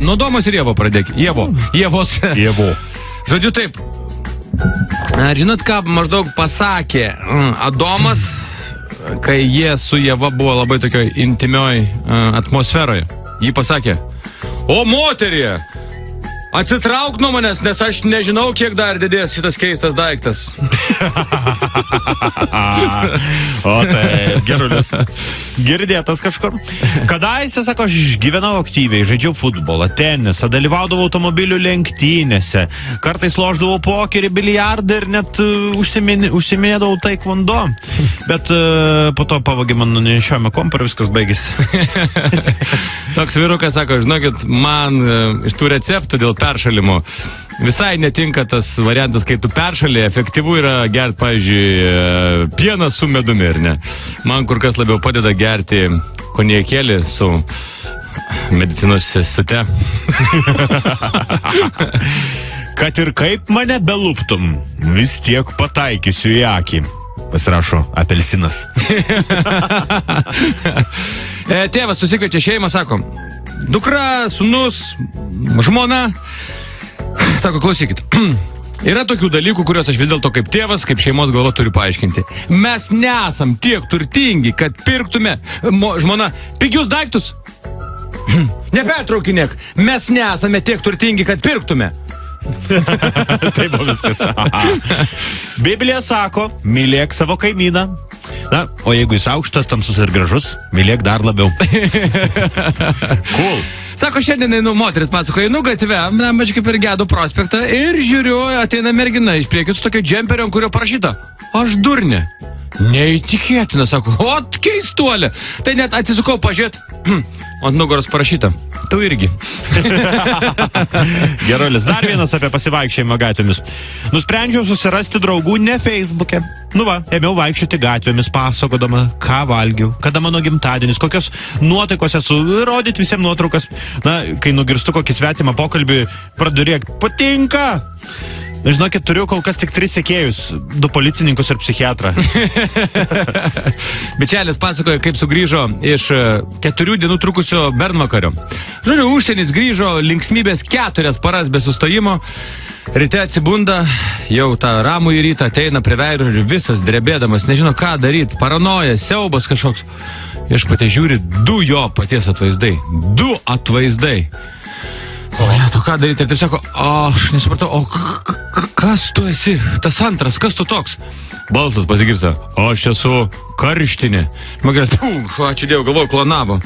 Nuo Domos ir Ievo pradėk. Ievos. Žodžiu taip. Ar žinot, ką maždaug pasakė Adomas, kai jie su Ieva buvo labai tokioj intimioj atmosferoje? Jį pasakė: o moterie, atsitrauk nuo manęs, nes aš nežinau, kiek dar didės šitas keistas daiktas. O tai, gerulis. Girdėtas kažkur. Kadaise, sako, aš gyvenau aktyviai, žaidžiau futbolą, tenisą, dalyvaudavau automobilių lenktynėse, kartais lošdavau pokerį, biliardą ir net užsiminėdavau taekwondo. Bet po to pavogė man nešiojame kompą ir viskas baigėsi. Toks vyrukas sako: žinokit, man iš tų receptų dėl peršalimo visai netinka tas variantas, kai tu peršalė, efektyvu yra gerti, pavyzdžiui, pieną su medumi, ar ne? Man kur kas labiau padeda gerti konjakėlį su medicinos sesute. Kad ir kaip mane beluptum, vis tiek pataikysiu į akį. Pasirašo apelsinas. Tėvas susikviečia šeimą, sako: dukra, sūnus, žmona. Sako: klausykit, yra tokių dalykų, kuriuos aš vis dėlto kaip tėvas, kaip šeimos galva turiu paaiškinti. Mes nesam tiek turtingi, kad pirktume, žmona, pigius daiktus. Nepertraukinėk, mes nesame tiek turtingi, kad pirktume. Taip buvo viskas. Biblija sako: mylėk savo kaimyną. Na, o jeigu jis aukštas, tamsus ir gražus, mylėk dar labiau. Cool. Sako, šiandien moteris pasakoja, gatve, mažiai kaip ir Gedo prospektą, ir žiūriu, ateina mergina iš priekio su tokio džemperio, ant kurio parašyta: aš durnė. Neįtikėtina, sako, ot keistuolė. Tai net atsisukau pažiūrėt, ant nugaros parašyta: tu irgi. Gerulis, dar vienas apie pasivaikščiojimą gatvėmis. Nusprendžiau susirasti draugų ne Facebook'e. Nu va, ėmiau vaikščioti gatvėmis, pasakodama, ką valgiau, kada mano gimtadienis, kokios nuotaikos esu, rodyti visiems nuotraukas. Na, kai nugirstu kokį svetimą pokalbį, pradurėk: patinka! Žinokit, turiu kol kas tik 3 sekėjus, 2 policininkus ir psichiatrą. Bičelis pasakoja, kaip sugrįžo iš 4 dienų trukusio bernvakario. Žodžiu, užsienis grįžo, linksmybės 4 paras be sustojimo. Ryte atsibunda, jau tą ramų į rytą ateina prie veidrodžio, visas drebėdamas, nežino ką daryti, paranoja, siaubas kažkoks. Viešpatie žiūri 2 jo paties atvaizdai. 2 atvaizdai. O, tu ką daryti? Ir taip sako: aš nesupratau, o kas tu esi? Tas antras, kas tu toks? Balsas pasigirsta: aš esu karštinė. Ačiū Dievui, galvoju, planavo.